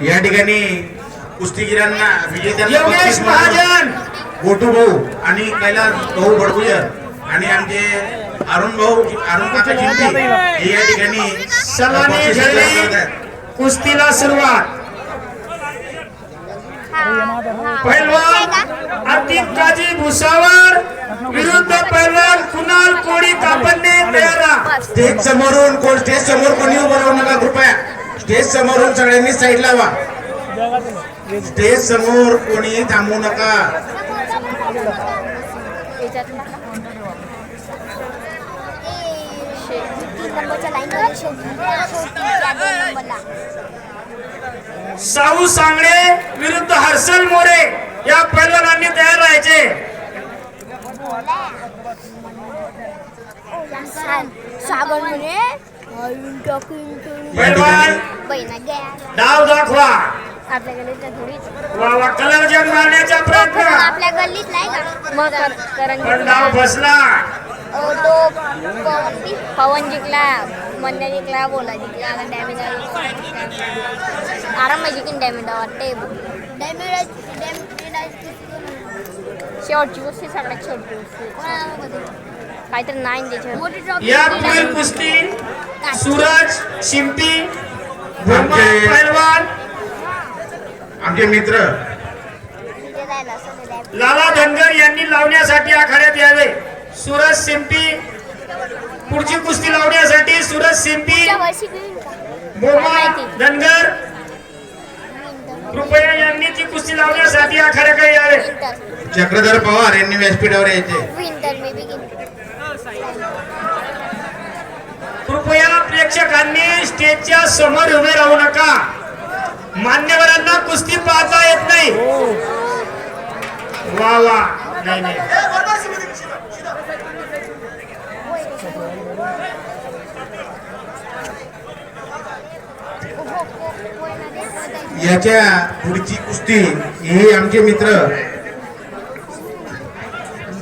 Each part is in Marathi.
या ठिकाणी कुस्तीगिरांना योगेश महाजन, गोटू भाऊ आणि कैलास भाऊ बडगुजर आणि आमचे अरुण काका चिंटी हे या ठिकाणी सर्वांनी झाली कुस्तीला सुरुवात. पैलवान आतिफ काजी भुसावळ विरुद्ध पैलवान कुणाल कोळी कापडणे तयार. स्टेज समोरून कोणी उभं राहू नका कृपया. स्टेज समोरून सगळ्यांनी साईडला व्हा. स्टेज समोर कोणी थांबू नका. साऊ सांगळे विरुद्ध हर्षल मोरे या पैलवानांनी तयार राहायचे. पैलवान डाव दाखवा. वा कलर जग मारण्याचा प्रयत्न आपल्या गल्लीत नाही का पण डाव फसला. तो पवन जिंकला, मंद्या जिंकला, बोला जिंकला, डॅमेज आराम जिंकून डॅमेज वाटते. शेवटची गोष्टी सगळ्यात शेवटची गोष्ट काहीतरी नाही त्याच्यावर. या पुढील कुस्ती सूरज शिंपी पैलवान आमचे मित्र लाला धनगर यांनी लावण्यासाठी आखाड्यात यावे. सूरज शिंपी पुढची कुस्ती लावण्यासाठी सूरज शिंपी मोमा धनगर कृपया यांनी ती कुस्ती लावण्यासाठी आखाड्याकडे यावे. चक्रधर पवार यांनी व्यासपीठावर यायचे. कृपया प्रेक्षकांनी स्टेजच्या समोर उभे राहू नका. मान्यवरांना कुस्ती पाहता येत नाही. वा वा नाही नाही. याच्या पुढची कुस्ती हे आमचे मित्र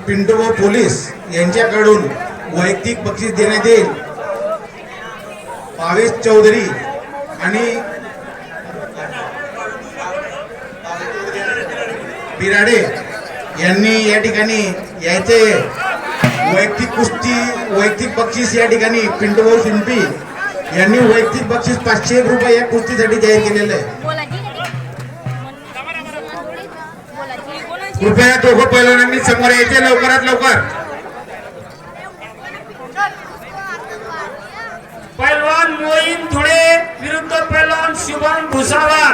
पिंटू पोलीस यांच्याकडून वैयक्तिक बक्षीस देण्यात येईल. भावेश चौधरी आणि बिराडे यांनी या ठिकाणी यायचे. वैयक्तिक बक्षीस या ठिकाणी पिंटू भाऊ शिंपी यांनी वैयक्तिक बक्षीस 500 रुपये या कुस्तीसाठी जाहीर केलेलं आहे. कृपया दोघं पैलवानांनी समोर यायचे लवकरात लवकर. पैलवान मोईन धुळे विरुद्ध पैलवान शुभम भुसावळ.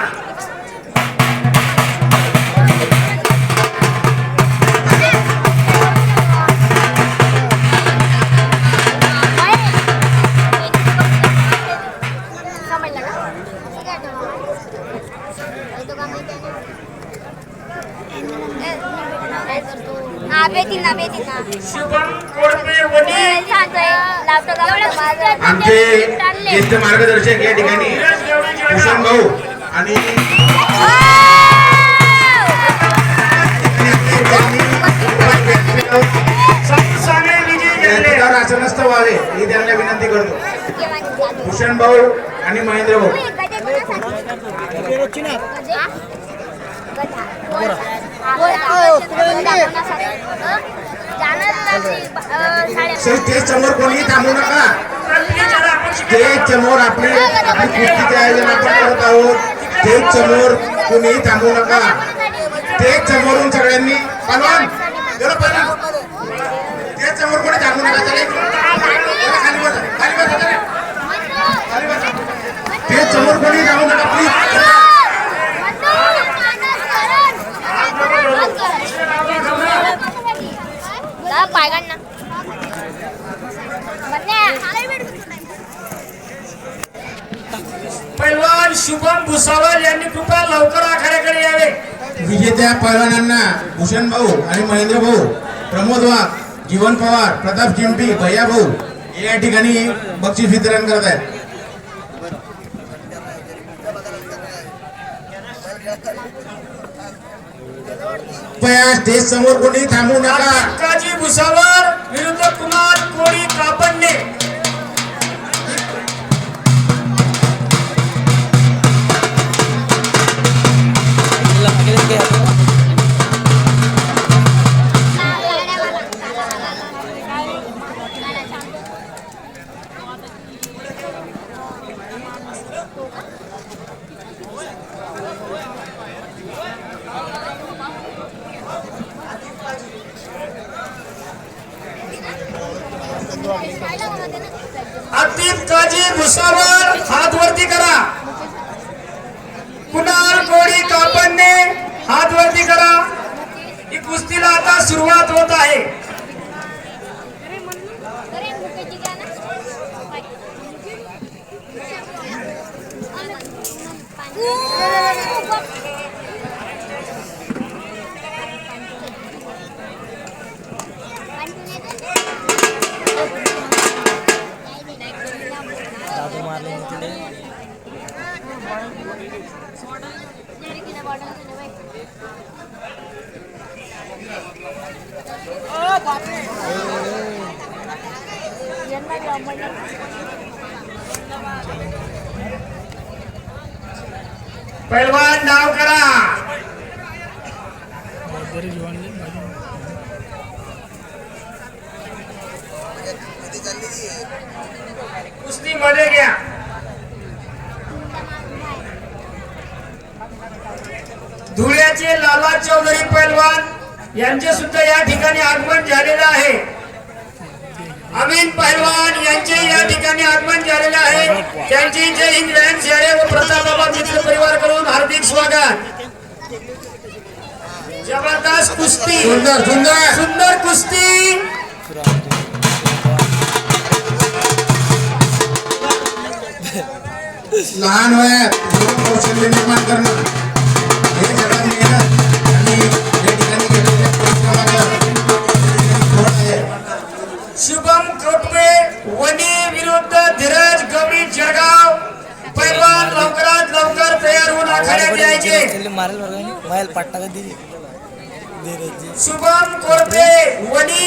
शुभम कोडपे वनी आमचे ज्येष्ठ मार्गदर्शक या ठिकाणी भूषण भाऊ आणि असं नसतं व्हावे ही त्यांना विनंती करतो. भूषण भाऊ आणि महेंद्र भाऊ स्टेज समोर कोणी थांबू नका. स्टेज समोर आपली कुस्तीचे आयोजन आपण करत आहोत. स्टेज समोर कोणी थांबू नका. स्टेज समोरून सगळ्यांनी पलवान स्टेज समोर कोणी थांबू नका. खाली बसा, खाली बसा, खाली बसा. स्टेज समोर कोणी थांबू नका प्लीज. पैलवान शुभम भुसावळ यांनी कृपया लवकर आखाड्याकडे यावे. विजेत्या पैलवानांना भूषण भाऊ आणि महेंद्र भाऊ, प्रमोद वाघ, जीवन पवार, प्रताप चिंपी, भैया भाऊ हे या ठिकाणी बक्षीस वितरण करत आहेत. स्टेज समोर कोणी थांबू नका. काजी भुसावळ विरुद्ध कुमार कोळी कापडणे. उसावर हात वरती करा. कुणाल कोळी कापडने हात वरती करा. ही कुस्तीला आता सुरुवात होत आहे. पैलवान डाव करा. कुस्ती मध्ये घ्या. धुळ्याचे लाला चौधरी पैलवान यांचे सुद्धा या ठिकाणी आगमन झालेलं आहे. अमीन पैलवान यांचे या ठिकाणी आगमन झालेले आहे. त्यांची जय हिंद व्यायाम शाळे व प्रताप बाबा मित्र परिवार कडून हार्दिक स्वागत. जबरदस्त कुस्ती, सुंदर सुंदर सुंदर कुस्ती. लहान वयात कौशल्य निर्माण करणं हे जगात मेहनत आणि या ठिकाणी केलेल्या परिश्रमाचं फळ आहे. शुभम कोटपे वनी विरुद्ध धीरज गमी जळगाव. पैलवान लवकरात लवकर तयार होऊन आखाड्यात यायचे. मायल पट्टा का दिली शुभम कोटपे वनी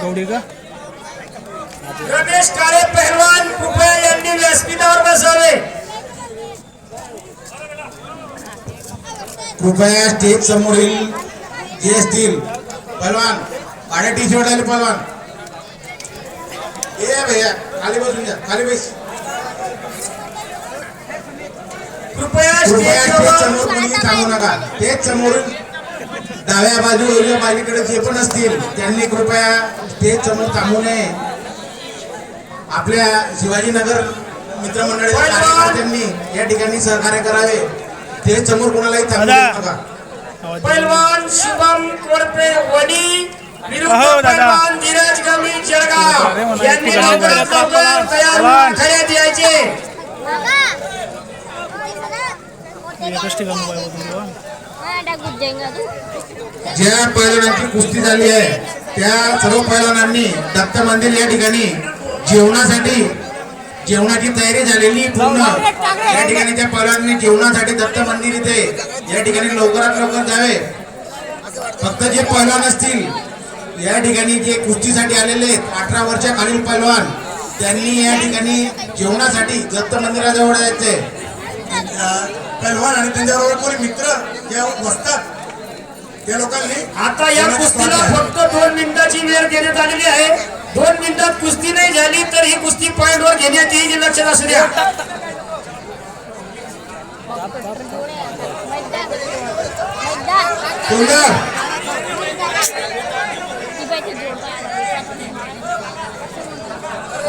गौडी का रमेश काळे पहलवान कृपया यांनी व्यासपीठावर बसावे. कृपया स्टेज समोरील जे असतील पहलवान काळ्या टी शर्ट आले पहलवान ए भैया खाली बसून जा. खाली बस. कृपया कृपया स्टेज समोर स्टेजवर कोणी थांबू नका. स्टेज समोरून डाव्या बाजू उजव्या बाजूकडे जे पण असतील त्यांनी कृपया स्टेज समोर थांबू नये. आपल्या शिवाजीनगर मित्रमंडळाच्या कार्यकर्त्यांनी या ठिकाणी सहकार्य करावे. स्टेज समोर कोणालाही थांबू देऊ नका. पैलवान शुभम कोटपे वनी विरुद्ध पैलवान धीरज गमी जळगाव यांनी लवकरात लवकर तयार होऊन आखाड्यात यायचे. ज्या पैलवानांची कुस्ती झाली आहे त्या सर्व पैलवानांनी दत्त मंदिर या ठिकाणी जेवणाची तयारी झालेली पूर्ण. या ठिकाणी त्या पैलवानांनी जेवणासाठी दत्त मंदिर इथे या ठिकाणी लवकरात लवकर जावे. फक्त जे पैलवान असतील या ठिकाणी जे कुस्तीसाठी आलेले आहेत 18 वर्षा खालील पैलवान त्यांनी या ठिकाणी जेवणासाठी दत्त मंदिराजवळ जायचे. पैलवान आणि त्यांच्याबरोबर कोणी मित्र जे बसतात त्या लोकांनी आता या कुस्तीला फक्त 2 मिनिटाची वेळ देण्यात आलेली आहे. 2 मिनिटात कुस्ती नाही झाली तर ही कुस्ती पॉइंटवर घेण्यात येईल हे लक्षात असू द्या. सुंदर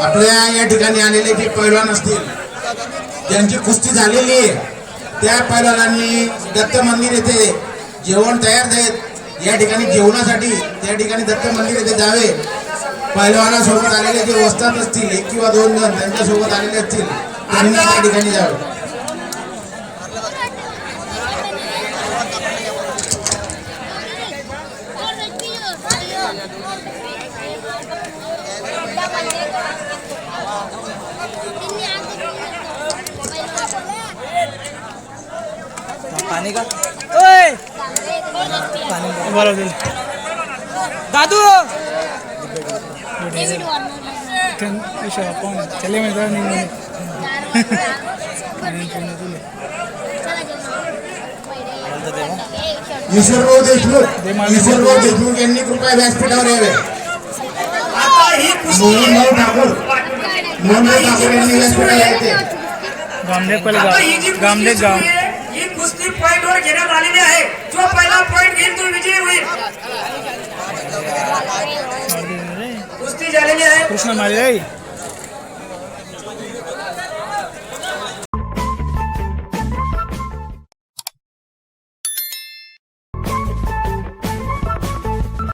आपल्या या ठिकाणी आलेले जे पैलवान असतील ज्यांची कुस्ती झालेली आहे त्या पैलवानांनी दत्त मंदिर येथे जेवण तयार आहेत. या ठिकाणी जेवणासाठी त्या ठिकाणी दत्त मंदिर येथे जावे. पैलवानासोबत आलेले जे वस्तात असतील 1 किंवा 2 जण त्यांच्यासोबत आलेले असतील त्यांनी त्या ठिकाणी जावे. पाणी का ओय पाणी बोलव दादू चले मैं ईश्वरभाऊ देशमुख यांनी कृपया व्यासपीठावर यावे. आता ही कुस्ती मोहनभाऊ ठाकूर यांनी व्यासपीठावर यायचे. आता ही जी कुस्ती सुरू आहे, ही कुस्ती पॉइंटवर घेण्यात आलेली आहे. जो पहिला पॉइंट घेईल तो विजयी होईल. Bye. कुस्ती झालेली आहे. कृष्ण मारे